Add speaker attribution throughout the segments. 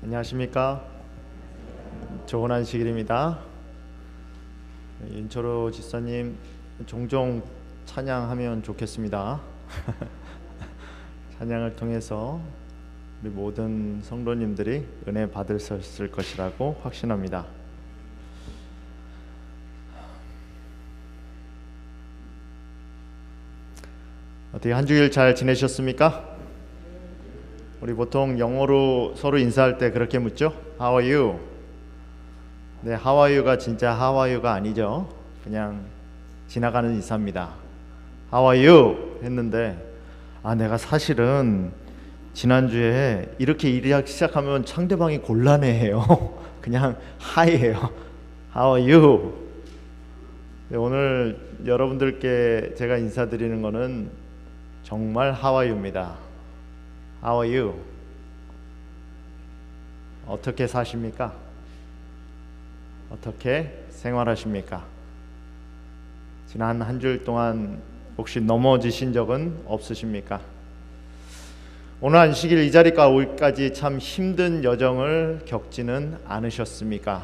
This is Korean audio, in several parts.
Speaker 1: 안녕하십니까. 좋은 안식일입니다. 윤철호 집사님 종종 찬양하면 좋겠습니다. 찬양을 통해서 우리 모든 성도님들이 은혜 받을 수 있을 것이라고 확신합니다. 어떻게 한 주일 잘 지내셨습니까? 우리 보통 영어로 서로 인사할 때 그렇게 묻죠? How are you? 네, How are you가 진짜 How are you가 아니죠. 그냥 지나가는 인사입니다. How are you? 했는데 내가 사실은 지난주에 이렇게 일하기 시작하면 상대방이 곤란해해요. 그냥 Hi예요. How are you? 네, 오늘 여러분들께 제가 인사드리는 거는 정말 How are you입니다. How are you? 어떻게 사십니까? 어떻게 생활하십니까? 지난 한 주일 동안 혹시 넘어지신 적은 없으십니까? 오늘 안식일 이 자리가 오기까지 참 힘든 여정을 겪지는 않으셨습니까?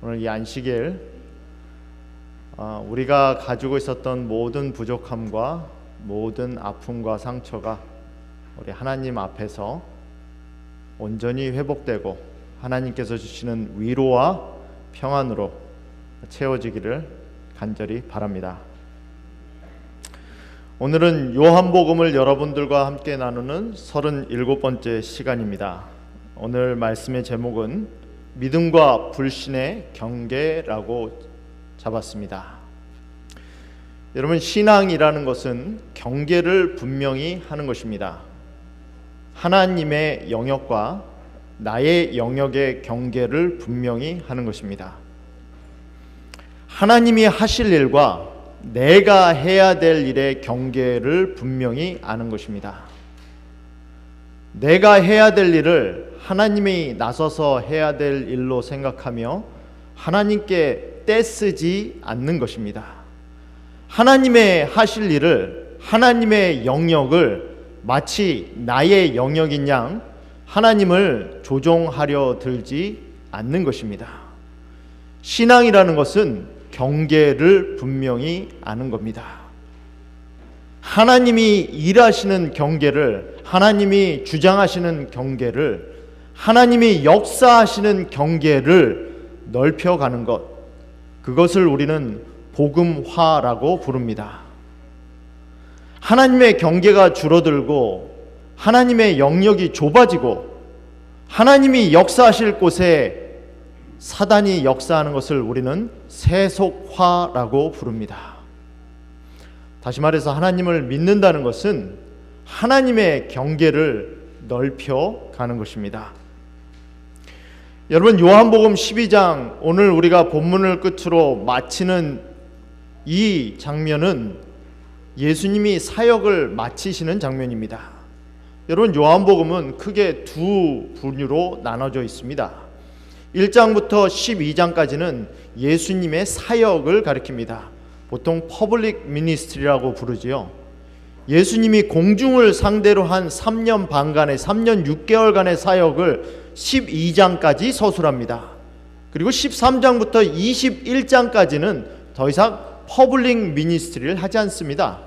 Speaker 1: 오늘 이 안식일 우리가 가지고 있었던 모든 부족함과 모든 아픔과 상처가 우리 하나님 앞에서 온전히 회복되고 하나님께서 주시는 위로와 평안으로 채워지기를 간절히 바랍니다. 오늘은 요한복음을 여러분들과 함께 나누는 37번째 시간입니다. 오늘 말씀의 제목은 믿음과 불신의 경계라고 잡았습니다. 여러분, 신앙이라는 것은 경계를 분명히 하는 것입니다. 하나님의 영역과 나의 영역의 경계를 분명히 하는 것입니다. 하나님이 하실 일과 내가 해야 될 일의 경계를 분명히 아는 것입니다. 내가 해야 될 일을 하나님이 나서서 해야 될 일로 생각하며 하나님께 떼쓰지 않는 것입니다. 하나님의 하실 일을, 하나님의 영역을 마치 나의 영역인 양 하나님을 조종하려 들지 않는 것입니다. 신앙이라는 것은 경계를 분명히 아는 겁니다. 하나님이 일하시는 경계를, 하나님이 주장하시는 경계를, 하나님이 역사하시는 경계를 넓혀가는 것, 그것을 우리는 복음화라고 부릅니다. 하나님의 경계가 줄어들고 하나님의 영역이 좁아지고 하나님이 역사하실 곳에 사단이 역사하는 것을 우리는 세속화라고 부릅니다. 다시 말해서 하나님을 믿는다는 것은 하나님의 경계를 넓혀가는 것입니다. 여러분, 요한복음 12장, 오늘 우리가 본문을 끝으로 마치는 이 장면은 예수님이 사역을 마치시는 장면입니다. 여러분, 요한복음은 크게 두 분류로 나눠져 있습니다. 1장부터 12장까지는 예수님의 사역을 가리킵니다. 보통 퍼블릭 미니스트리라고 부르지요. 예수님이 공중을 상대로 한 3년 반간의 3년 6개월간의 사역을 12장까지 서술합니다. 그리고 13장부터 21장까지는 더 이상 퍼블릭 미니스트리를 하지 않습니다.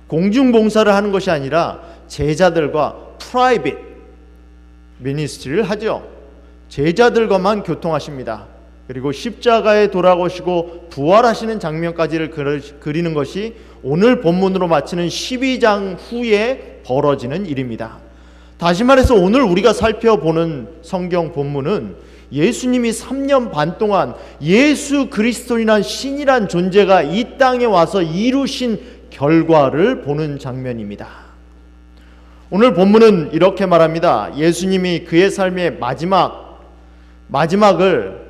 Speaker 1: 공중 봉사를 하는 것이 아니라 제자들과 프라이빗 미니스트리를 하죠. 제자들과만 교통하십니다. 그리고 십자가에 돌아오시고 부활하시는 장면까지를 그리는 것이 오늘 본문으로 마치는 12장 후에 벌어지는 일입니다. 다시 말해서 오늘 우리가 살펴보는 성경 본문은 예수님이 3년 반 동안 예수 그리스도이란 신이란 존재가 이 땅에 와서 이루신 결과를 보는 장면입니다. 오늘 본문은 이렇게 말합니다. 예수님이 그의 삶의 마지막을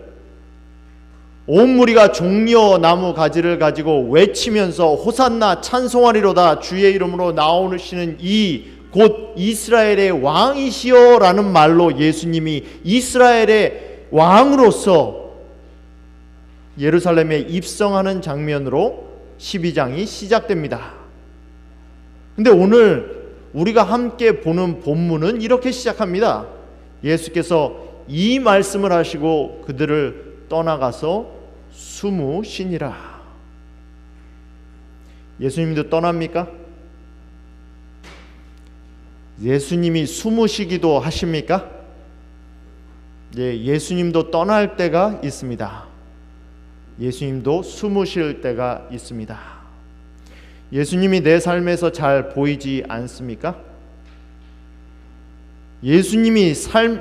Speaker 1: 온 무리가 종려 나무 가지를 가지고 외치면서 호산나 찬송하리로다 주의 이름으로 나오시는 이 곧 이스라엘의 왕이시여 라는 말로 예수님이 이스라엘의 왕으로서 예루살렘에 입성하는 장면으로 12장이 시작됩니다. 근데 오늘 우리가 함께 보는 본문은 이렇게 시작합니다. 예수께서 이 말씀을 하시고 그들을 떠나가서 숨으시니라. 예수님도 떠납니까? 예수님이 숨으시기도 하십니까? 예, 예수님도 떠날 때가 있습니다. 예수님도 숨으실 때가 있습니다. 예수님이 내 삶에서 잘 보이지 않습니까? 예수님이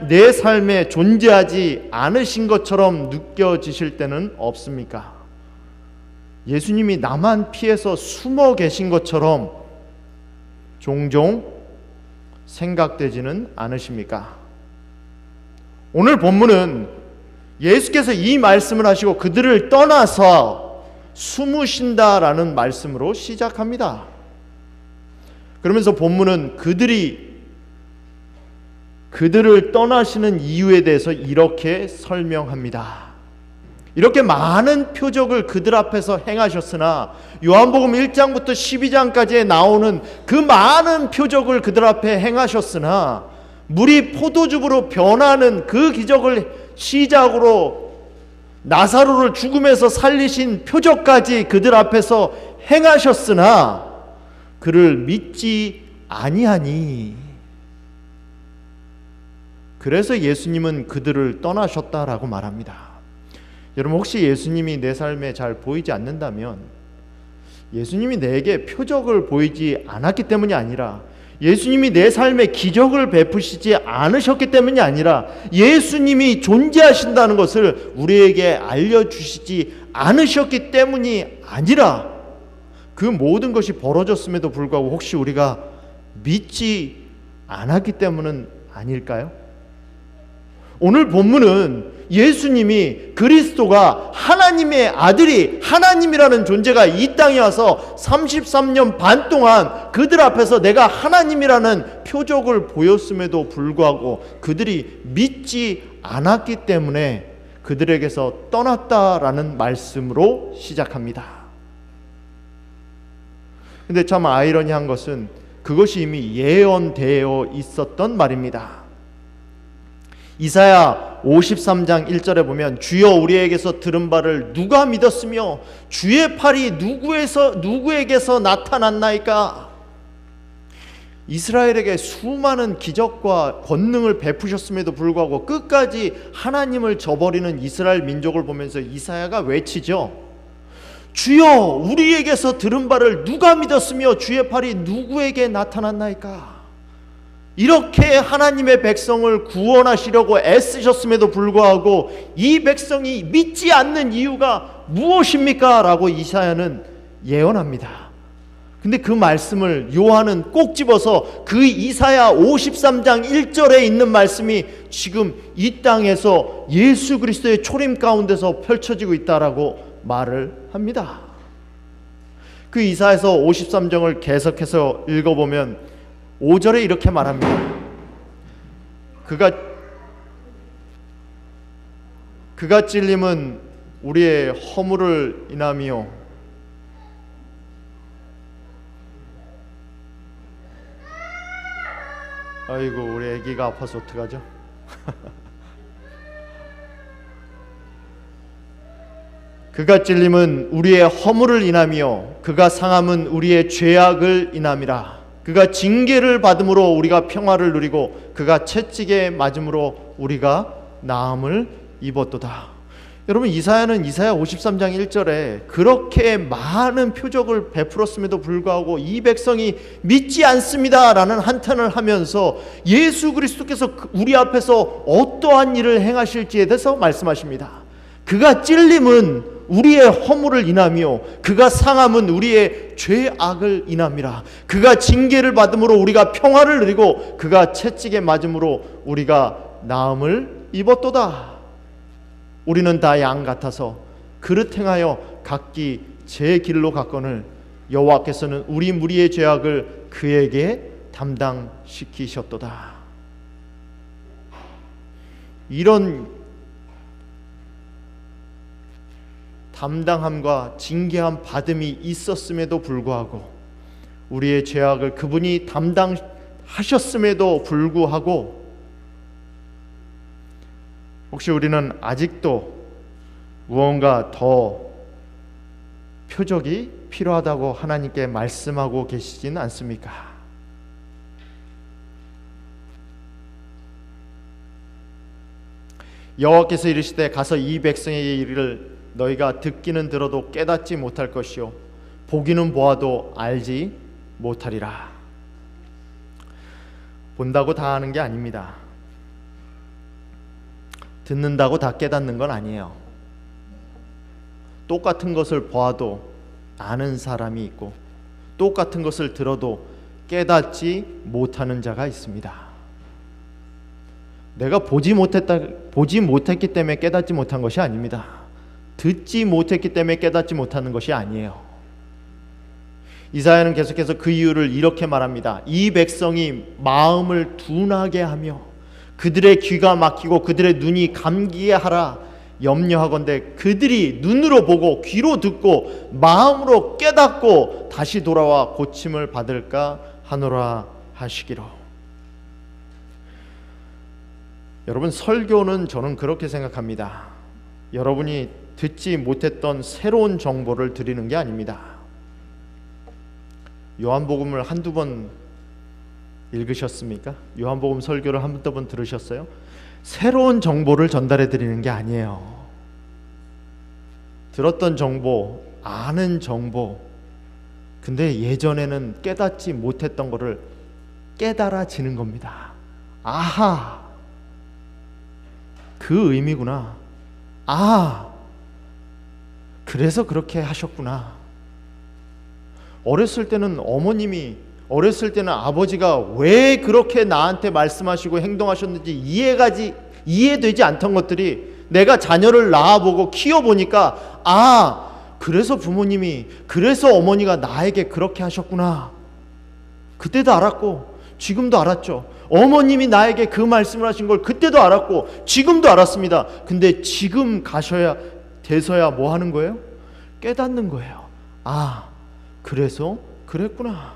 Speaker 1: 내 삶에 존재하지 않으신 것처럼 느껴지실 때는 없습니까? 예수님이 나만 피해서 숨어 계신 것처럼 종종 생각되지는 않으십니까? 오늘 본문은 예수께서 이 말씀을 하시고 그들을 떠나서 숨으신다라는 말씀으로 시작합니다. 그러면서 본문은 그들을 떠나시는 이유에 대해서 이렇게 설명합니다. 이렇게 많은 표적을 그들 앞에서 행하셨으나 요한복음 1장부터 12장까지에 나오는 그 많은 표적을 그들 앞에 행하셨으나 물이 포도즙으로 변하는 그 기적을 시작으로 나사로를 죽음에서 살리신 표적까지 그들 앞에서 행하셨으나 그를 믿지 아니하니, 그래서 예수님은 그들을 떠나셨다라고 말합니다. 여러분, 혹시 예수님이 내 삶에 잘 보이지 않는다면 예수님이 내게 표적을 보이지 않았기 때문이 아니라, 예수님이 내 삶에 기적을 베푸시지 않으셨기 때문이 아니라, 예수님이 존재하신다는 것을 우리에게 알려주시지 않으셨기 때문이 아니라, 그 모든 것이 벌어졌음에도 불구하고 혹시 우리가 믿지 않았기 때문은 아닐까요? 오늘 본문은 예수님이, 그리스도가, 하나님의 아들이, 하나님이라는 존재가 이 땅에 와서 33년 반 동안 그들 앞에서 내가 하나님이라는 표적을 보였음에도 불구하고 그들이 믿지 않았기 때문에 그들에게서 떠났다라는 말씀으로 시작합니다. 근데 참 아이러니한 것은 그것이 이미 예언되어 있었던 말입니다. 이사야 53장 1절에 보면 주여 우리에게서 들은 바를 누가 믿었으며 주의 팔이 누구에게서 나타났나이까. 이스라엘에게 수많은 기적과 권능을 베푸셨음에도 불구하고 끝까지 하나님을 저버리는 이스라엘 민족을 보면서 이사야가 외치죠. 주여 우리에게서 들은 바를 누가 믿었으며 주의 팔이 누구에게 나타났나이까. 이렇게 하나님의 백성을 구원하시려고 애쓰셨음에도 불구하고 이 백성이 믿지 않는 이유가 무엇입니까? 라고 이사야는 예언합니다. 근데 그 말씀을 요한은 꼭 집어서 그 이사야 53장 1절에 있는 말씀이 지금 이 땅에서 예수 그리스도의 초림 가운데서 펼쳐지고 있다라고 말을 합니다. 그 이사야서 53장을 계속해서 읽어보면 5절에 이렇게 말합니다. 그가 찔림은 우리의 허물을 인하며 아이고 우리 애기가 아파서 어떡하죠? 그가 찔림은 우리의 허물을 인하며 그가 상함은 우리의 죄악을 인함이라. 그가 징계를 받음으로 우리가 평화를 누리고 그가 채찍에 맞음으로 우리가 나음을 입었도다. 여러분, 이사야는 이사야 53장 1절에 그렇게 많은 표적을 베풀었음에도 불구하고 이 백성이 믿지 않습니다 라는 한탄을 하면서 예수 그리스도께서 우리 앞에서 어떠한 일을 행하실지에 대해서 말씀하십니다. 그가 찔림은 우리의 허물을 인하며 그가 상함은 우리의 죄악을 인함이라. 그가 징계를 받음으로 우리가 평화를 누리고 그가 채찍에 맞음으로 우리가 나음을 입었도다. 우리는 다 양 같아서 그릇 행하여 각기 제 길로 갔거늘 여호와께서는 우리 무리의 죄악을 그에게 담당시키셨도다. 이런 담당함과 징계함 받음이 있었음에도 불구하고 우리의 죄악을 그분이 담당하셨음에도 불구하고 혹시 우리는 아직도 무언가 더 표적이 필요하다고 하나님께 말씀하고 계시지는 않습니까? 여호와께서 이르시되 가서 이 백성에게 이르기를 너희가 듣기는 들어도 깨닫지 못할 것이요 보기는 보아도 알지 못하리라. 본다고 다 아는 게 아닙니다. 듣는다고 다 깨닫는 건 아니에요. 똑같은 것을 보아도 아는 사람이 있고 똑같은 것을 들어도 깨닫지 못하는 자가 있습니다. 내가 보지 못했기 때문에 깨닫지 못한 것이 아닙니다. 듣지 못했기 때문에 깨닫지 못하는 것이 아니에요. 이사야는 계속해서 그 이유를 이렇게 말합니다. 이 백성이 마음을 둔하게 하며 그들의 귀가 막히고 그들의 눈이 감기게 하라. 염려하건대 그들이 눈으로 보고 귀로 듣고 마음으로 깨닫고 다시 돌아와 고침을 받을까 하노라 하시기로. 여러분, 설교는 저는 그렇게 생각합니다. 여러분이 듣지 못했던 새로운 정보를 드리는 게 아닙니다. 요한복음을 한두 번 읽으셨습니까? 요한복음 설교를 한두 번 들으셨어요? 새로운 정보를 전달해 드리는 게 아니에요. 들었던 정보, 아는 정보, 근데 예전에는 깨닫지 못했던 거를 깨달아지는 겁니다. 아하, 그 의미구나. 아, 그래서 그렇게 하셨구나. 어렸을 때는 아버지가 왜 그렇게 나한테 말씀하시고 행동하셨는지 이해되지 않던 것들이 내가 자녀를 낳아보고 키워보니까, 아, 그래서 어머니가 나에게 그렇게 하셨구나. 그때도 알았고 지금도 알았죠. 어머님이 나에게 그 말씀을 하신 걸 그때도 알았고 지금도 알았습니다. 근데 지금 돼서야 뭐 하는 거예요? 깨닫는 거예요. 아, 그래서 그랬구나.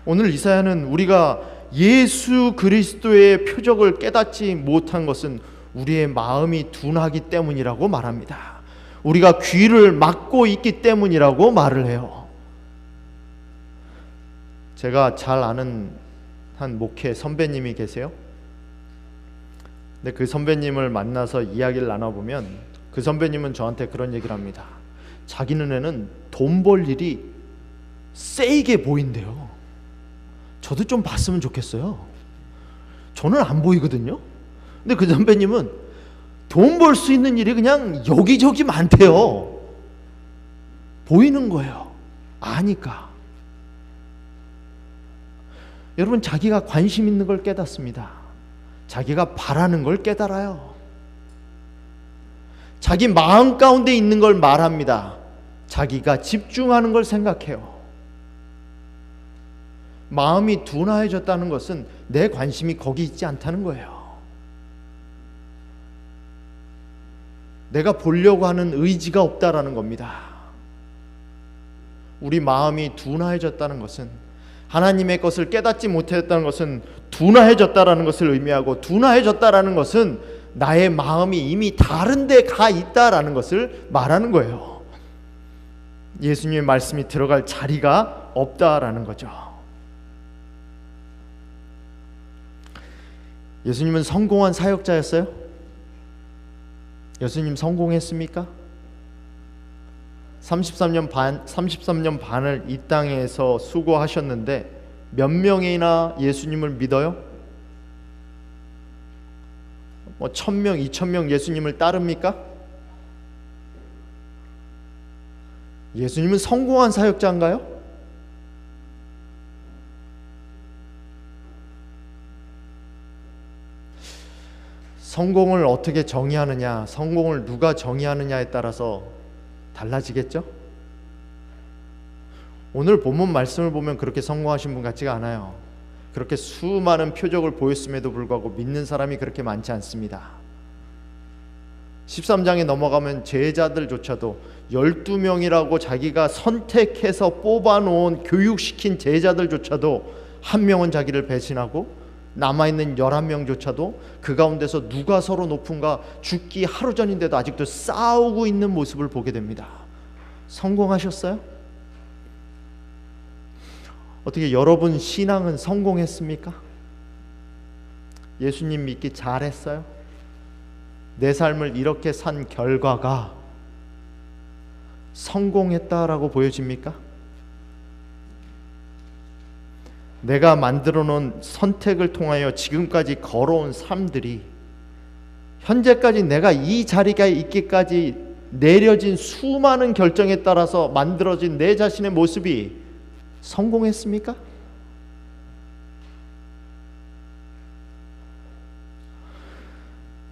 Speaker 1: 오늘 이사야는 우리가 예수 그리스도의 표적을 깨닫지 못한 것은 우리의 마음이 둔하기 때문이라고 말합니다. 우리가 귀를 막고 있기 때문이라고 말을 해요. 제가 잘 아는 한 목회 선배님이 계세요. 근데 그 선배님을 만나서 이야기를 나눠보면 그 선배님은 저한테 그런 얘기를 합니다. 자기 눈에는 돈 벌 일이 세게 보인대요. 저도 좀 봤으면 좋겠어요. 저는 안 보이거든요. 근데 그 선배님은 돈 벌 수 있는 일이 그냥 여기저기 많대요. 보이는 거예요. 아니까. 여러분, 자기가 관심 있는 걸 깨닫습니다. 자기가 바라는 걸 깨달아요. 자기 마음 가운데 있는 걸 말합니다. 자기가 집중하는 걸 생각해요. 마음이 둔화해졌다는 것은 내 관심이 거기 있지 않다는 거예요. 내가 보려고 하는 의지가 없다라는 겁니다. 우리 마음이 둔화해졌다는 것은, 하나님의 것을 깨닫지 못했다는 것은 둔화해졌다라는 것을 의미하고, 둔화해졌다라는 것은 나의 마음이 이미 다른 데 가 있다라는 것을 말하는 거예요. 예수님의 말씀이 들어갈 자리가 없다라는 거죠. 예수님은 성공한 사역자였어요? 예수님 성공했습니까? 33년 반을 이 땅에서 수고하셨는데 몇 명이나 예수님을 믿어요? 1000명, 2000명 예수님을 따릅니까? 예수님은 성공한 사역자인가요? 성공을 어떻게 정의하느냐, 성공을 누가 정의하느냐에 따라서 달라지겠죠? 오늘 본문 말씀을 보면 그렇게 성공하신 분 같지가 않아요. 그렇게 수많은 표적을 보였음에도 불구하고 믿는 사람이 그렇게 많지 않습니다. 13장에 넘어가면 제자들조차도 12명이라고 자기가 선택해서 뽑아놓은 교육시킨 제자들조차도 한 명은 자기를 배신하고 남아있는 11명조차도 그 가운데서 누가 서로 높은가 죽기 하루 전인데도 아직도 싸우고 있는 모습을 보게 됩니다. 성공하셨어요? 어떻게 여러분 신앙은 성공했습니까? 예수님 믿기 잘했어요? 내 삶을 이렇게 산 결과가 성공했다라고 보여집니까? 내가 만들어 놓은 선택을 통하여 지금까지 걸어온 삶들이, 현재까지 내가 이 자리가 있기까지 내려진 수많은 결정에 따라서 만들어진 내 자신의 모습이 성공했습니까?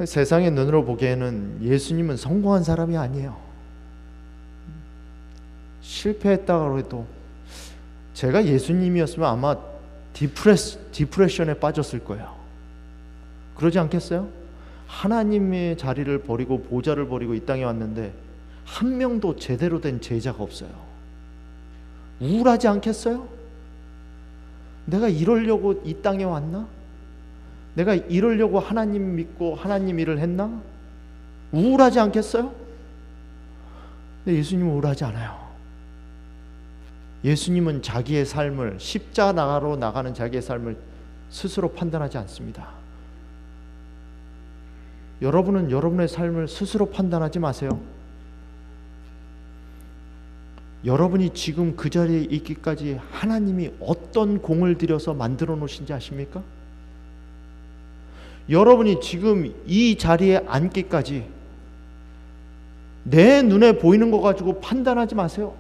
Speaker 1: 세상의 눈으로 보기에는 예수님은 성공한 사람이 아니에요. 실패했다고 해도, 제가 예수님이었으면 아마 디프레션에 빠졌을 거예요. 그러지 않겠어요? 하나님의 자리를 버리고 보좌를 버리고 이 땅에 왔는데 한 명도 제대로 된 제자가 없어요. 우울하지 않겠어요? 내가 이러려고 이 땅에 왔나? 내가 이러려고 하나님 믿고 하나님 일을 했나? 우울하지 않겠어요? 근데 예수님은 우울하지 않아요. 예수님은 자기의 삶을, 십자가로 나가는 자기의 삶을 스스로 판단하지 않습니다. 여러분은 여러분의 삶을 스스로 판단하지 마세요. 여러분이 지금 그 자리에 있기까지 하나님이 어떤 공을 들여서 만들어 놓으신지 아십니까? 여러분이 지금 이 자리에 앉기까지 내 눈에 보이는 거 가지고 판단하지 마세요.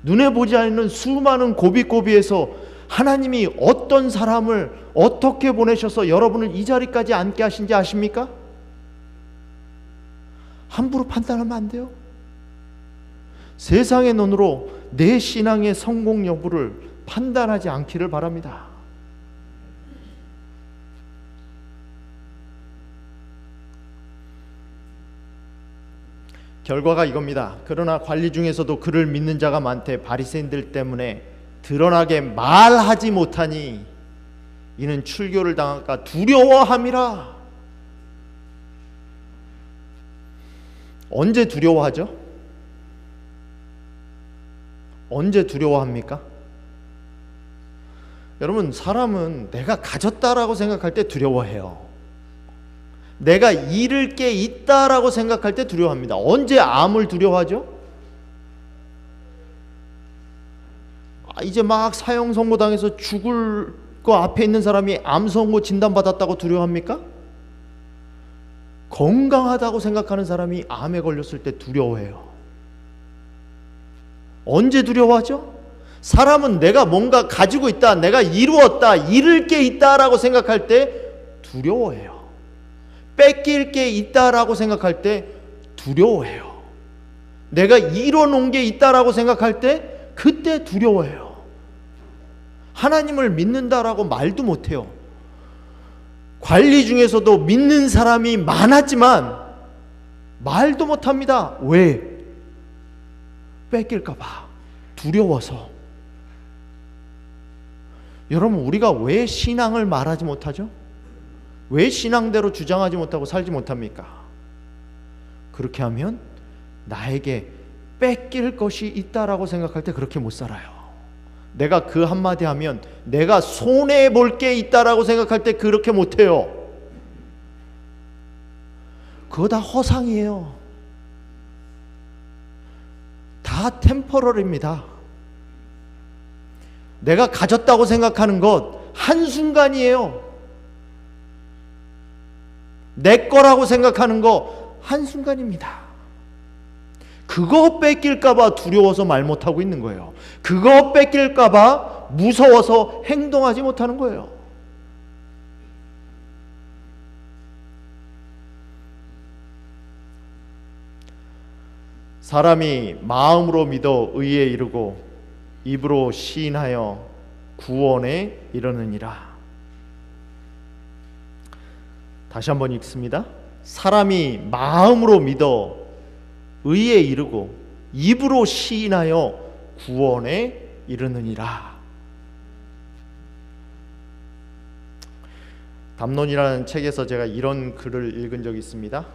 Speaker 1: 눈에 보지 않는 수많은 고비고비에서 하나님이 어떤 사람을 어떻게 보내셔서 여러분을 이 자리까지 앉게 하신지 아십니까? 함부로 판단하면 안 돼요. 세상의 눈으로 내 신앙의 성공 여부를 판단하지 않기를 바랍니다. 결과가 이겁니다. 그러나 관리 중에서도 그를 믿는 자가 많되 바리새인들 때문에 드러나게 말하지 못하니 이는 출교를 당할까 두려워함이라. 언제 두려워하죠? 언제 두려워합니까? 여러분, 사람은 내가 가졌다라고 생각할 때 두려워해요. 내가 잃을 게 있다라고 생각할 때 두려워합니다. 언제 암을 두려워하죠? 이제 막 사형 선고당해서 죽을 거 앞에 있는 사람이 암 선고 진단받았다고 두려워합니까? 건강하다고 생각하는 사람이 암에 걸렸을 때 두려워해요. 언제 두려워하죠? 사람은 내가 뭔가 가지고 있다, 내가 이루었다, 잃을 게 있다라고 생각할 때 두려워해요. 뺏길 게 있다라고 생각할 때 두려워해요. 내가 이뤄놓은 게 있다라고 생각할 때 그때 두려워해요. 하나님을 믿는다라고 말도 못해요. 관리 중에서도 믿는 사람이 많았지만 말도 못합니다. 왜? 뺏길까 봐 두려워서. 여러분, 우리가 왜 신앙을 말하지 못하죠? 왜 신앙대로 주장하지 못하고 살지 못합니까? 그렇게 하면 나에게 뺏길 것이 있다라고 생각할 때 그렇게 못 살아요. 내가 그 한마디 하면 내가 손해볼 게 있다라고 생각할 때 그렇게 못해요. 그거 다 허상이에요. 다 템퍼럴입니다. 내가 가졌다고 생각하는 것 한순간이에요. 내 거라고 생각하는 거 한순간입니다. 그거 뺏길까봐 두려워서 말 못하고 있는 거예요. 그거 뺏길까봐 무서워서 행동하지 못하는 거예요. 사람이 마음으로 믿어 의에 이르고 입으로 시인하여 구원에 이르느니라. 다시 한번 읽습니다. 사람이 마음으로 믿어 의에 이르고 입으로 시인하여 구원에 이르느니라. 담론이라는 책에서 제가 이런 글을 읽은 적이 있습니다.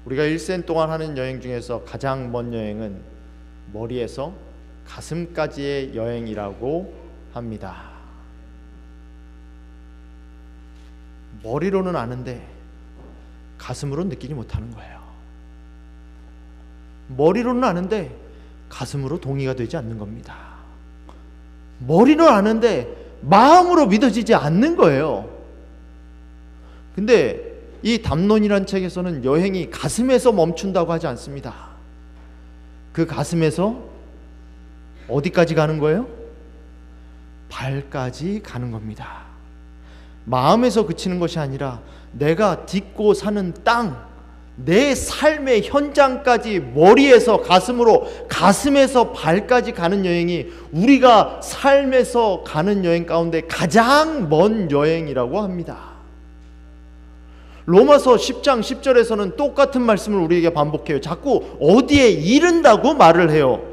Speaker 1: 우리가 일생 동안 하는 여행 중에서 가장 먼 여행은 머리에서 가슴까지의 여행이라고 합니다. 머리로는 아는데 가슴으로 느끼지 못하는 거예요. 머리로는 아는데 가슴으로 동의가 되지 않는 겁니다. 머리로 아는데 마음으로 믿어지지 않는 거예요. 근데 이 담론이라는 책에서는 여행이 가슴에서 멈춘다고 하지 않습니다. 그 가슴에서 어디까지 가는 거예요? 발까지 가는 겁니다. 마음에서 그치는 것이 아니라 내가 딛고 사는 땅, 내 삶의 현장까지 머리에서 가슴으로, 가슴에서 발까지 가는 여행이 우리가 삶에서 가는 여행 가운데 가장 먼 여행이라고 합니다. 로마서 10장 10절에서는 똑같은 말씀을 우리에게 반복해요. 자꾸 어디에 이른다고 말을 해요.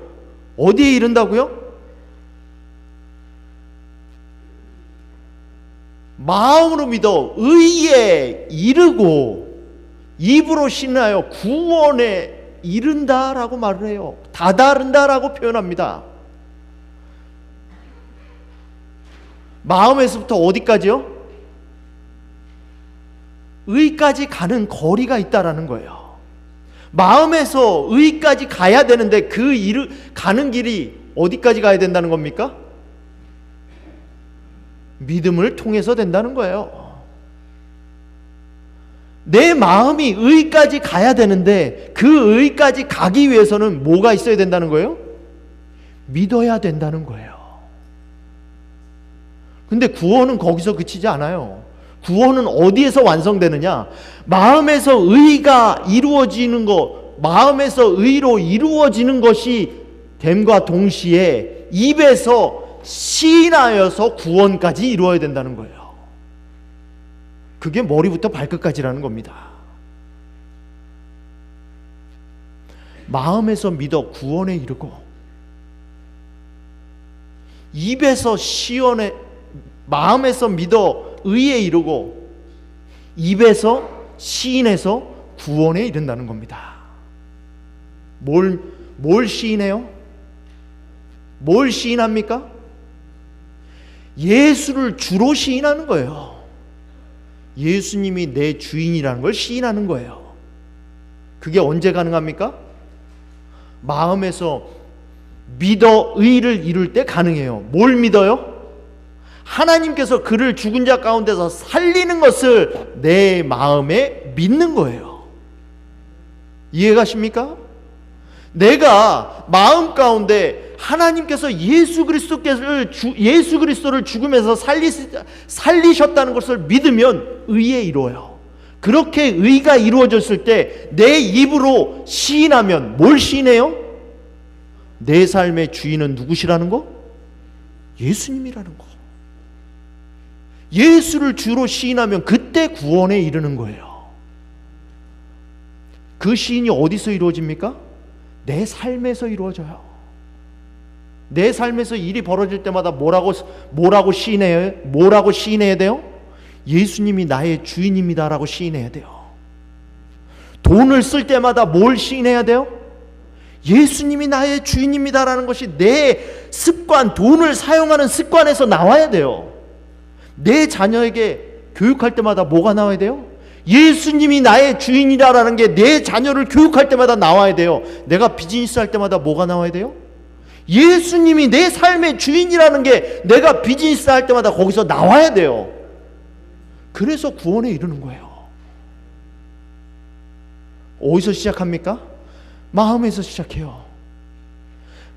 Speaker 1: 어디에 이른다고요? 마음으로 믿어 의에 이르고 입으로 신하여 구원에 이른다라고 말을 해요. 다다른다라고 표현합니다. 마음에서부터 어디까지요? 의까지 가는 거리가 있다라는 거예요. 마음에서 의까지 가야 되는데 그 가는 길이 어디까지 가야 된다는 겁니까? 믿음을 통해서 된다는 거예요. 내 마음이 의까지 가야 되는데 그 의까지 가기 위해서는 뭐가 있어야 된다는 거예요? 믿어야 된다는 거예요. 근데 구원은 거기서 그치지 않아요. 구원은 어디에서 완성되느냐? 마음에서 의가 이루어지는 것, 마음에서 의로 이루어지는 것이 됨과 동시에 입에서 시인하여서 구원까지 이루어야 된다는 거예요. 그게 머리부터 발끝까지라는 겁니다. 마음에서 믿어 구원에 이르고 입에서 시원해, 마음에서 믿어 의에 이르고 입에서 시인해서 구원에 이른다는 겁니다. 뭘 시인해요? 뭘 시인합니까? 예수를 주로 시인하는 거예요. 예수님이 내 주인이라는 걸 시인하는 거예요. 그게 언제 가능합니까? 마음에서 믿어 의를 이룰 때 가능해요. 뭘 믿어요? 하나님께서 그를 죽은 자 가운데서 살리는 것을 내 마음에 믿는 거예요. 이해가십니까? 내가 마음 가운데 하나님께서 예수 그리스도를 죽음에서 살리셨다는 것을 믿으면 의에 이루어요. 그렇게 의가 이루어졌을 때 내 입으로 시인하면 뭘 시인해요? 내 삶의 주인은 누구시라는 거? 예수님이라는 거. 예수를 주로 시인하면 그때 구원에 이르는 거예요. 그 시인이 어디서 이루어집니까? 내 삶에서 이루어져요. 내 삶에서 일이 벌어질 때마다 뭐라고 시인해야 돼요? 예수님이 나의 주인입니다라고 시인해야 돼요. 돈을 쓸 때마다 뭘 시인해야 돼요? 예수님이 나의 주인입니다라는 것이 내 습관, 돈을 사용하는 습관에서 나와야 돼요. 내 자녀에게 교육할 때마다 뭐가 나와야 돼요? 예수님이 나의 주인이라는 게 내 자녀를 교육할 때마다 나와야 돼요. 내가 비즈니스 할 때마다 뭐가 나와야 돼요? 예수님이 내 삶의 주인이라는 게 내가 비즈니스 할 때마다 거기서 나와야 돼요. 그래서 구원에 이르는 거예요. 어디서 시작합니까? 마음에서 시작해요.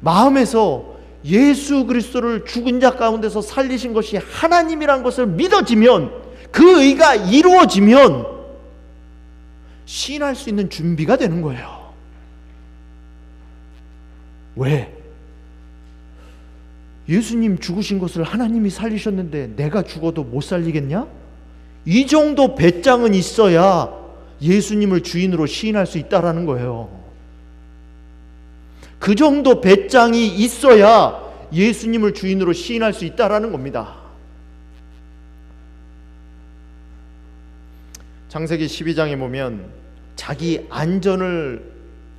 Speaker 1: 마음에서 예수 그리스도를 죽은 자 가운데서 살리신 것이 하나님이란 것을 믿어지면, 그 의가 이루어지면 시인할 수 있는 준비가 되는 거예요. 왜? 예수님 죽으신 것을 하나님이 살리셨는데 내가 죽어도 못 살리겠냐? 이 정도 배짱은 있어야 예수님을 주인으로 시인할 수 있다라는 거예요. 그 정도 배짱이 있어야 예수님을 주인으로 시인할 수 있다라는 겁니다. 창세기 12장에 보면 자기 안전을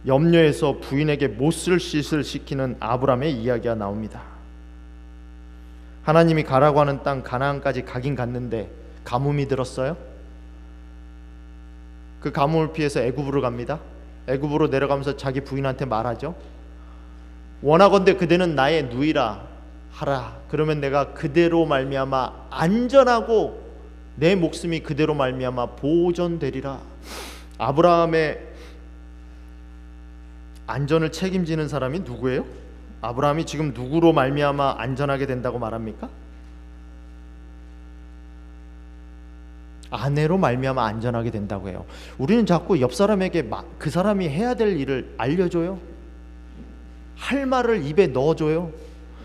Speaker 1: 염려해서 부인에게 못쓸 짓을 시키는 아브라함의 이야기가 나옵니다. 하나님이 가라고 하는 땅 가나안까지 가긴 갔는데 가뭄이 들었어요. 그 가뭄을 피해서 애굽으로 갑니다. 애굽으로 내려가면서 자기 부인한테 말하죠. 원하건대 그대는 나의 누이라 하라. 그러면 내가 그대로 말미암아 안전하고 내 목숨이 그대로 말미암아 보존되리라. 아브라함의 안전을 책임지는 사람이 누구예요? 아브라함이 지금 누구로 말미암아 안전하게 된다고 말합니까? 아내로 말미암아 안전하게 된다고 해요. 우리는 자꾸 옆 사람에게 그 사람이 해야 될 일을 알려줘요. 할 말을 입에 넣어줘요.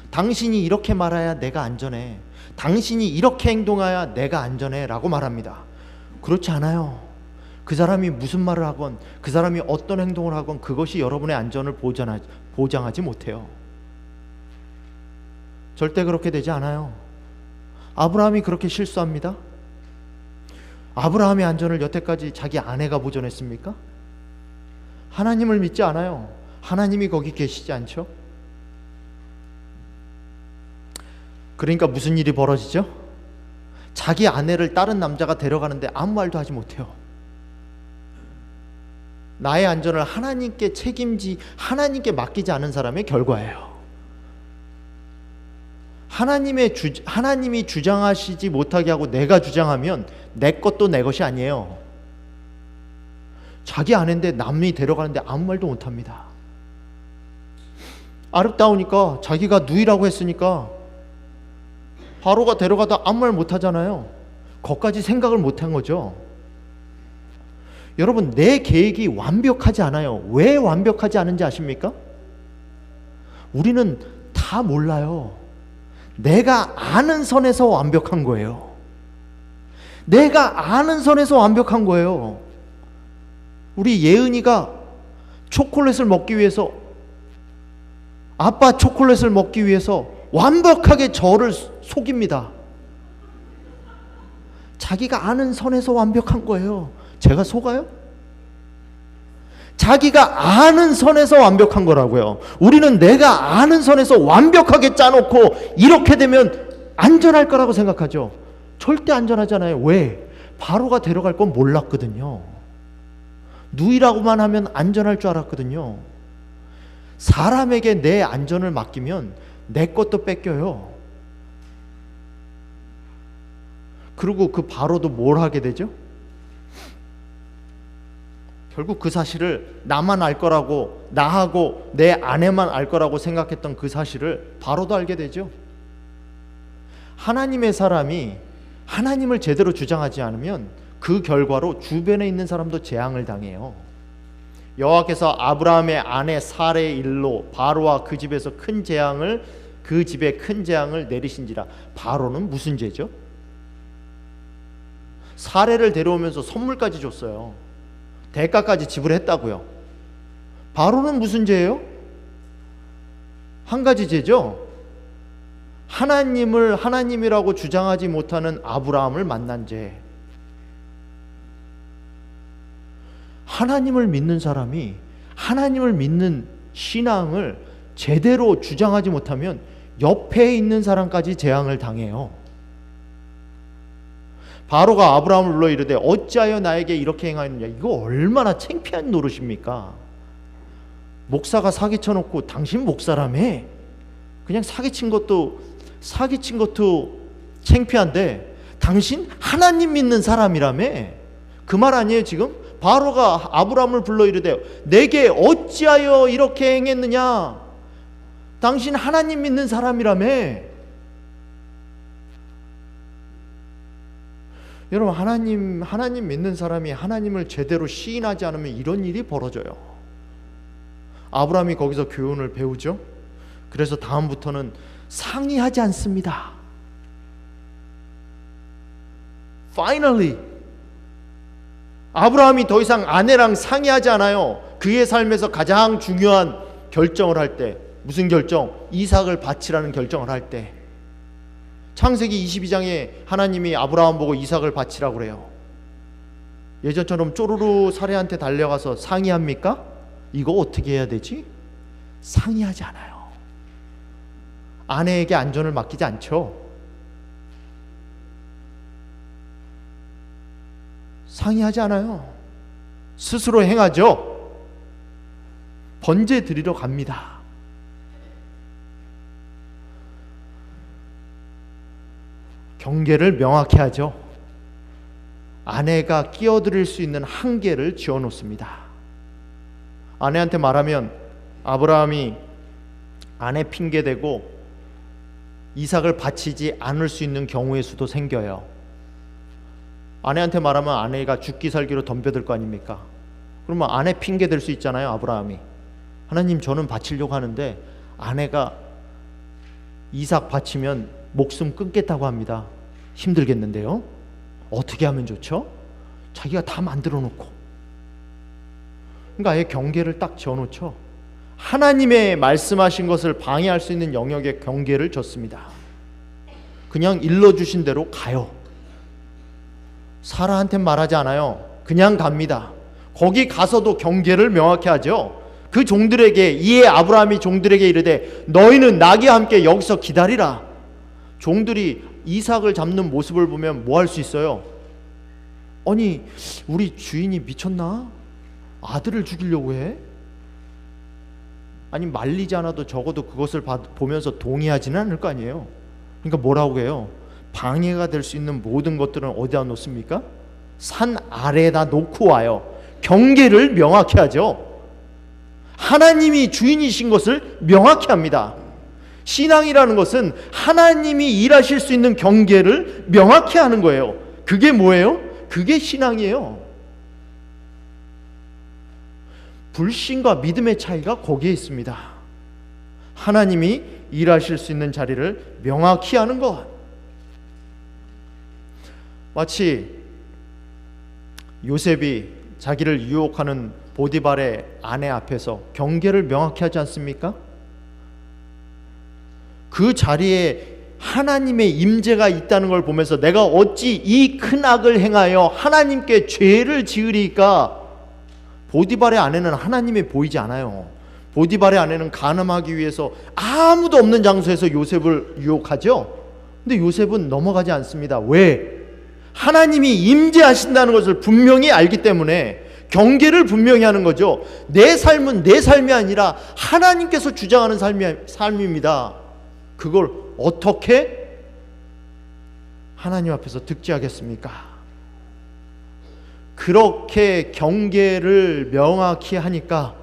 Speaker 1: 당신이 이렇게 말해야 내가 안전해. 당신이 이렇게 행동해야 내가 안전해 라고 말합니다. 그렇지 않아요. 그 사람이 무슨 말을 하건 그 사람이 어떤 행동을 하건 그것이 여러분의 안전을 보장하지 못해요. 절대 그렇게 되지 않아요. 아브라함이 그렇게 실수합니다. 아브라함의 안전을 여태까지 자기 아내가 보존했습니까? 하나님을 믿지 않아요. 하나님이 거기 계시지 않죠? 그러니까 무슨 일이 벌어지죠? 자기 아내를 다른 남자가 데려가는데 아무 말도 하지 못해요. 나의 안전을 하나님께 맡기지 않은 사람의 결과예요. 하나님이 주장하시지 못하게 하고 내가 주장하면 내 것도 내 것이 아니에요. 자기 아내인데 남이 데려가는데 아무 말도 못합니다. 아름다우니까 자기가 누이라고 했으니까 바로가 데려가다 아무 말 못하잖아요. 거기까지 생각을 못한 거죠. 여러분, 내 계획이 완벽하지 않아요. 왜 완벽하지 않은지 아십니까? 우리는 다 몰라요. 내가 아는 선에서 완벽한 거예요. 내가 아는 선에서 완벽한 거예요. 우리 예은이가 초콜릿을 먹기 위해서, 아빠 초콜릿을 먹기 위해서 완벽하게 저를 속입니다. 자기가 아는 선에서 완벽한 거예요. 제가 속아요? 자기가 아는 선에서 완벽한 거라고요. 우리는 내가 아는 선에서 완벽하게 짜놓고 이렇게 되면 안전할 거라고 생각하죠. 절대 안전하잖아요. 왜? 바로가 데려갈 건 몰랐거든요. 누이라고만 하면 안전할 줄 알았거든요. 사람에게 내 안전을 맡기면 내 것도 뺏겨요. 그리고 그 바로도 뭘 하게 되죠? 결국 그 사실을 나만 알 거라고, 나하고 내 아내만 알 거라고 생각했던 그 사실을 바로도 알게 되죠. 하나님의 사람이 하나님을 제대로 주장하지 않으면 그 결과로 주변에 있는 사람도 재앙을 당해요. 여호와께서 아브라함의 아내 사레의 일로 바로와 그 집에서 그 집에 큰 재앙을 내리신지라. 바로는 무슨 죄죠? 사레를 데려오면서 선물까지 줬어요. 대가까지 지불했다고요. 바로는 무슨 죄예요? 한 가지 죄죠. 하나님을 하나님이라고 주장하지 못하는 아브라함을 만난 죄. 하나님을 믿는 사람이 하나님을 믿는 신앙을 제대로 주장하지 못하면 옆에 있는 사람까지 재앙을 당해요. 바로가 아브라함을 불러 이르되 어찌하여 나에게 이렇게 행하였느냐. 이거 얼마나 창피한 노릇입니까? 목사가 사기쳐놓고 당신 목사라며. 그냥 사기친 것도 창피한데 당신 하나님 믿는 사람이라며. 그 말 아니에요 지금? 바로가 아브라함을 불러 이르되 내게 어찌하여 이렇게 행했느냐. 당신 하나님 믿는 사람이라며. 여러분, 하나님 믿는 사람이 하나님을 제대로 시인하지 않으면 이런 일이 벌어져요. 아브라함이 거기서 교훈을 배우죠. 그래서 다음부터는 상의하지 않습니다. Finally, 아브라함이 더 이상 아내랑 상의하지 않아요. 그의 삶에서 가장 중요한 결정을 할 때. 무슨 결정? 이삭을 바치라는 결정을 할 때. 창세기 22장에 하나님이 아브라함 보고 이삭을 바치라고 그래요. 예전처럼 쪼르르 사례한테 달려가서 상의합니까? 이거 어떻게 해야 되지? 상의하지 않아요. 아내에게 안전을 맡기지 않죠. 상의하지 않아요. 스스로 행하죠. 번제 드리러 갑니다. 경계를 명확히 하죠. 아내가 끼어들 수 있는 한계를 지어놓습니다. 아내한테 말하면 아브라함이 아내 핑계대고 이삭을 바치지 않을 수 있는 경우의 수도 생겨요. 아내한테 말하면 아내가 죽기 살기로 덤벼들 거 아닙니까? 그러면 아내 핑계댈 수 있잖아요. 아브라함이 하나님 저는 바치려고 하는데 아내가 이삭 바치면 목숨 끊겠다고 합니다. 힘들겠는데요. 어떻게 하면 좋죠? 자기가 다 만들어 놓고, 그러니까 아예 경계를 딱 지어놓죠. 하나님의 말씀하신 것을 방해할 수 있는 영역에 경계를 줬습니다. 그냥 일러주신 대로 가요. 사라한테 말하지 않아요. 그냥 갑니다. 거기 가서도 경계를 명확히 하죠. 그 종들에게, 이에 아브라함이 종들에게 이르되 너희는 나귀와 함께 여기서 기다리라. 종들이 이삭을 잡는 모습을 보면 뭐 할 수 있어요? 아니 우리 주인이 미쳤나? 아들을 죽이려고 해? 아니 말리지 않아도 적어도 그것을 보면서 동의하지는 않을 거 아니에요. 그러니까 뭐라고 해요? 방해가 될 수 있는 모든 것들은 어디다 놓습니까? 산 아래에다 놓고 와요. 경계를 명확히 하죠. 하나님이 주인이신 것을 명확히 합니다. 신앙이라는 것은 하나님이 일하실 수 있는 경계를 명확히 하는 거예요. 그게 뭐예요? 그게 신앙이에요. 불신과 믿음의 차이가 거기에 있습니다. 하나님이 일하실 수 있는 자리를 명확히 하는 것. 마치 요셉이 자기를 유혹하는 보디발의 아내 앞에서 경계를 명확히 하지 않습니까? 그 자리에 하나님의 임재가 있다는 걸 보면서 내가 어찌 이 큰 악을 행하여 하나님께 죄를 지으리까? 보디발의 아내는 하나님이 보이지 않아요. 보디발의 아내는 간음하기 위해서 아무도 없는 장소에서 요셉을 유혹하죠. 근데 요셉은 넘어가지 않습니다. 왜? 하나님이 임재하신다는 것을 분명히 알기 때문에 경계를 분명히 하는 거죠. 내 삶은 내 삶이 아니라 하나님께서 주장하는 삶입니다. 그걸 어떻게 하나님 앞에서 득지하겠습니까? 그렇게 경계를 명확히 하니까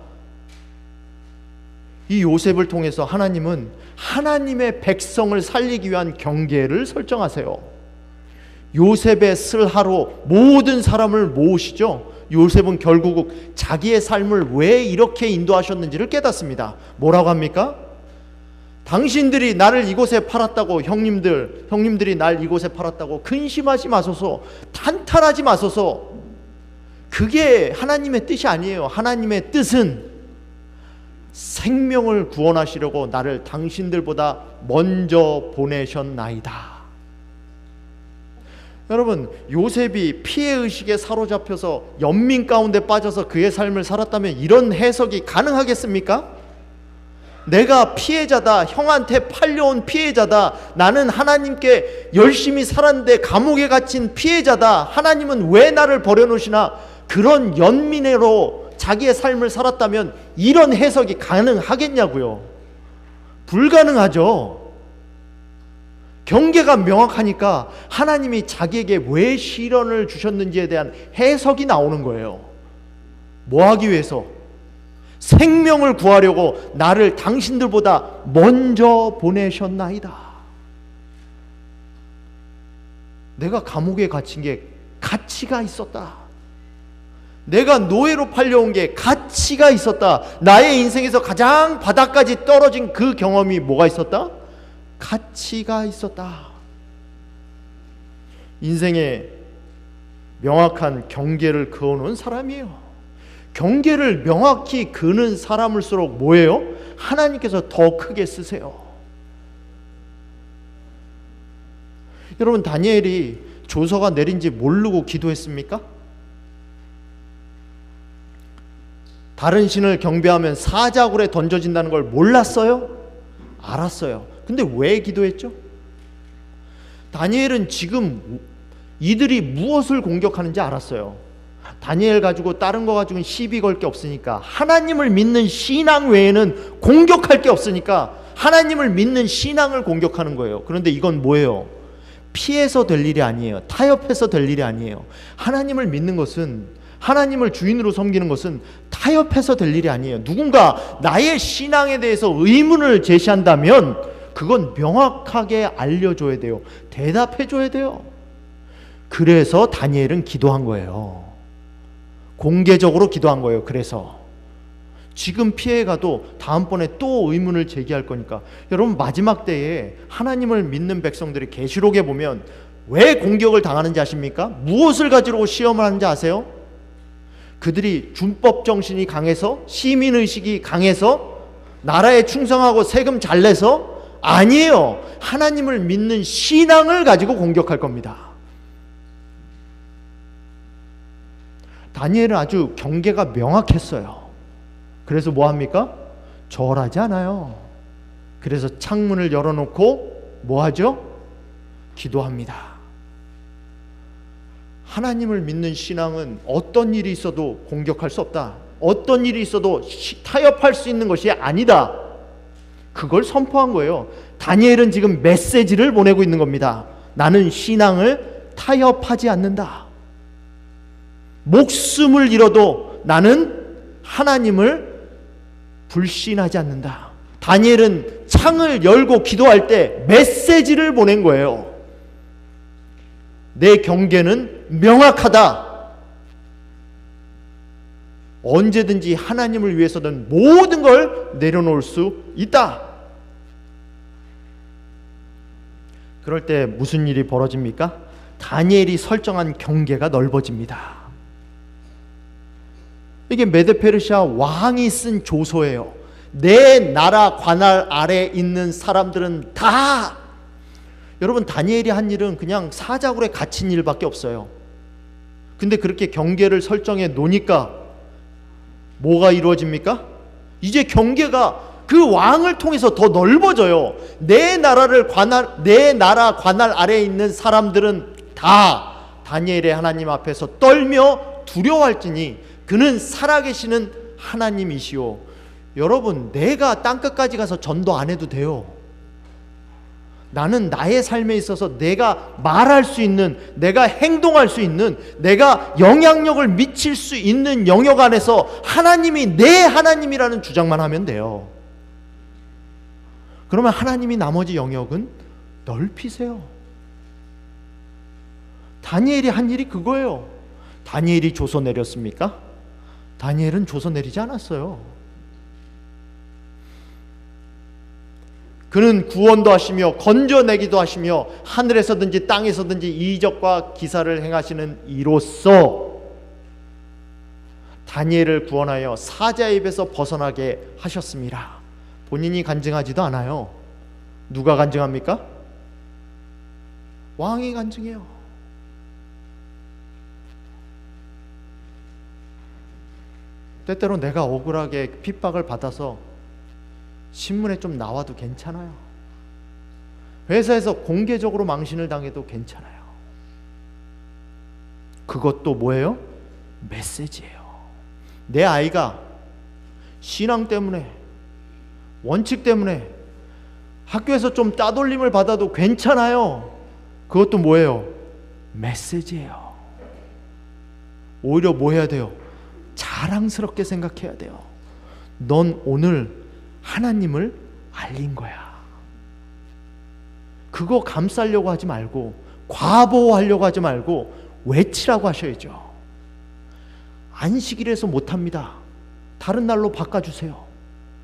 Speaker 1: 이 요셉을 통해서 하나님은 하나님의 백성을 살리기 위한 경계를 설정하세요. 요셉의 슬하로 모든 사람을 모으시죠. 요셉은 결국 자기의 삶을 왜 이렇게 인도하셨는지를 깨닫습니다. 뭐라고 합니까? 당신들이 나를 이곳에 팔았다고, 형님들이 날 이곳에 팔았다고 근심하지 마소서, 탄탄하지 마소서. 그게 하나님의 뜻이 아니에요. 하나님의 뜻은 생명을 구원하시려고 나를 당신들보다 먼저 보내셨나이다. 여러분, 요셉이 피해의식에 사로잡혀서 연민 가운데 빠져서 그의 삶을 살았다면 이런 해석이 가능하겠습니까? 내가 피해자다, 형한테 팔려온 피해자다, 나는 하나님께 열심히 살았는데 감옥에 갇힌 피해자다, 하나님은 왜 나를 버려놓으시나, 그런 연민으로 자기의 삶을 살았다면 이런 해석이 가능하겠냐고요. 불가능하죠. 경계가 명확하니까 하나님이 자기에게 왜 시련을 주셨는지에 대한 해석이 나오는 거예요. 뭐 하기 위해서? 생명을 구하려고 나를 당신들보다 먼저 보내셨나이다. 내가 감옥에 갇힌 게 가치가 있었다. 내가 노예로 팔려온 게 가치가 있었다. 나의 인생에서 가장 바닥까지 떨어진 그 경험이 뭐가 있었다? 가치가 있었다. 인생에 명확한 경계를 그어놓은 사람이에요. 경계를 명확히 그는 사람일수록 뭐예요? 하나님께서 더 크게 쓰세요. 여러분, 다니엘이 조서가 내린지 모르고 기도했습니까? 다른 신을 경배하면 사자굴에 던져진다는 걸 몰랐어요? 알았어요. 근데 왜 기도했죠? 다니엘은 지금 이들이 무엇을 공격하는지 알았어요. 다니엘 가지고 다른 거 가지고는 시비 걸 게 없으니까, 하나님을 믿는 신앙 외에는 공격할 게 없으니까 하나님을 믿는 신앙을 공격하는 거예요. 그런데 이건 뭐예요? 피해서 될 일이 아니에요. 타협해서 될 일이 아니에요. 하나님을 믿는 것은, 하나님을 주인으로 섬기는 것은 타협해서 될 일이 아니에요. 누군가 나의 신앙에 대해서 의문을 제시한다면 그건 명확하게 알려줘야 돼요. 대답해줘야 돼요. 그래서 다니엘은 기도한 거예요. 공개적으로 기도한 거예요. 그래서 지금 피해가도 다음번에 또 의문을 제기할 거니까, 여러분 마지막 때에 하나님을 믿는 백성들이 계시록에 보면 왜 공격을 당하는지 아십니까? 무엇을 가지고 시험을 하는지 아세요? 그들이 준법 정신이 강해서, 시민의식이 강해서, 나라에 충성하고 세금 잘 내서? 아니에요. 하나님을 믿는 신앙을 가지고 공격할 겁니다. 다니엘은 아주 경계가 명확했어요. 그래서 뭐 합니까? 절하지 않아요. 그래서 창문을 열어놓고 뭐 하죠? 기도합니다. 하나님을 믿는 신앙은 어떤 일이 있어도 공격할 수 없다. 어떤 일이 있어도 타협할 수 있는 것이 아니다. 그걸 선포한 거예요. 다니엘은 지금 메시지를 보내고 있는 겁니다. 나는 신앙을 타협하지 않는다. 목숨을 잃어도 나는 하나님을 불신하지 않는다. 다니엘은 창을 열고 기도할 때 메시지를 보낸 거예요. 내 경계는 명확하다. 언제든지 하나님을 위해서는 모든 걸 내려놓을 수 있다. 그럴 때 무슨 일이 벌어집니까? 다니엘이 설정한 경계가 넓어집니다. 이게 메데페르시아 왕이 쓴 조서예요. 내 나라 관할 아래 있는 사람들은 다, 여러분 다니엘이 한 일은 그냥 사자굴에 갇힌 일밖에 없어요. 근데 그렇게 경계를 설정해 놓으니까 뭐가 이루어집니까? 이제 경계가 그 왕을 통해서 더 넓어져요. 내 나라 관할 아래에 있는 사람들은 다 다니엘의 하나님 앞에서 떨며 두려워할지니 그는 살아계시는 하나님이시오. 여러분, 내가 땅끝까지 가서 전도 안 해도 돼요. 나는 나의 삶에 있어서 내가 말할 수 있는, 내가 행동할 수 있는, 내가 영향력을 미칠 수 있는 영역 안에서 하나님이 내 하나님이라는 주장만 하면 돼요. 그러면 하나님이 나머지 영역은 넓히세요. 다니엘이 한 일이 그거예요. 다니엘이 조서 내렸습니까? 다니엘은 조서 내리지 않았어요. 그는 구원도 하시며 건져내기도 하시며 하늘에서든지 땅에서든지 이적과 기사를 행하시는 이로써 다니엘을 구원하여 사자의 입에서 벗어나게 하셨습니다. 본인이 간증하지도 않아요. 누가 간증합니까? 왕이 간증해요. 때때로 내가 억울하게 핍박을 받아서 신문에 좀 나와도 괜찮아요. 회사에서 공개적으로 망신을 당해도 괜찮아요. 그것도 뭐예요? 메시지예요. 내 아이가 신앙 때문에, 원칙 때문에 학교에서 좀 따돌림을 받아도 괜찮아요. 그것도 뭐예요? 메시지예요. 오히려 뭐 해야 돼요? 자랑스럽게 생각해야 돼요. 넌 오늘 하나님을 알린 거야. 그거 감싸려고 하지 말고, 과보호하려고 하지 말고 외치라고 하셔야죠. 안식일에서 못합니다. 다른 날로 바꿔주세요.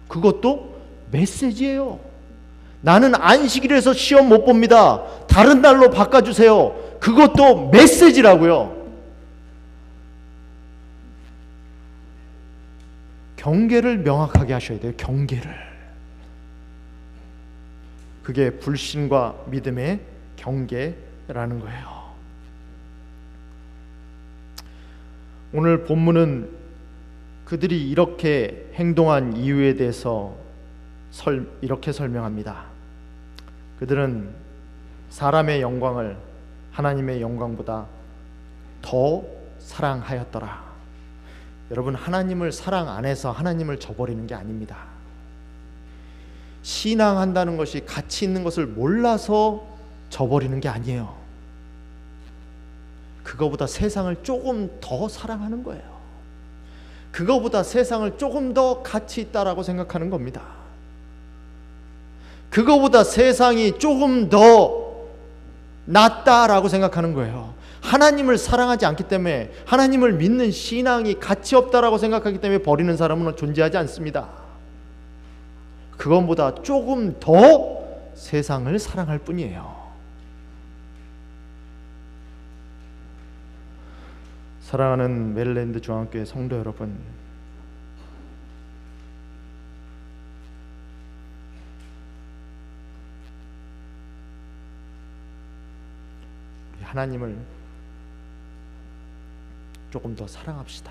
Speaker 1: 그것도 메시지예요. 나는 안식일에서 시험 못 봅니다. 다른 날로 바꿔주세요. 그것도 메시지라고요. 경계를 명확하게 하셔야 돼요. 경계를. 그게 불신과 믿음의 경계라는 거예요. 오늘 본문은 그들이 이렇게 행동한 이유에 대해서 이렇게 설명합니다. 그들은 사람의 영광을 하나님의 영광보다 더 사랑하였더라. 여러분, 하나님을 사랑 안 해서 하나님을 저버리는 게 아닙니다. 신앙한다는 것이 가치 있는 것을 몰라서 저버리는 게 아니에요. 그거보다 세상을 조금 더 사랑하는 거예요. 그거보다 세상을 조금 더 가치 있다라고 생각하는 겁니다. 그거보다 세상이 조금 더 낫다라고 생각하는 거예요. 하나님을 사랑하지 않기 때문에, 하나님을 믿는 신앙이 가치 없다라고 생각하기 때문에 버리는 사람은 존재하지 않습니다. 그것보다 조금 더 세상을 사랑할 뿐이에요. 사랑하는 메릴랜드 중앙교회 성도 여러분, 우리 하나님을 조금 더 사랑합시다.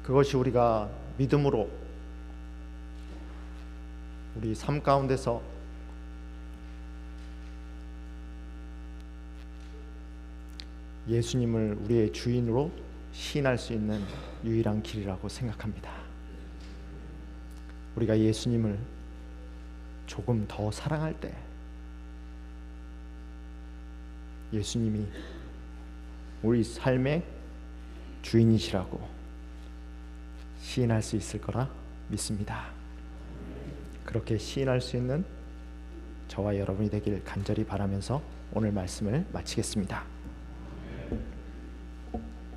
Speaker 1: 그것이 우리가 믿음으로 우리 삶 가운데서 예수님을 우리의 주인으로 시인할 수 있는 유일한 길이라고 생각합니다. 우리가 예수님을 조금 더 사랑할 때 예수님이 우리 삶의 주인이시라고 시인할 수 있을 거라 믿습니다. 그렇게 시인할 수 있는 저와 여러분이 되길 간절히 바라면서 오늘 말씀을 마치겠습니다.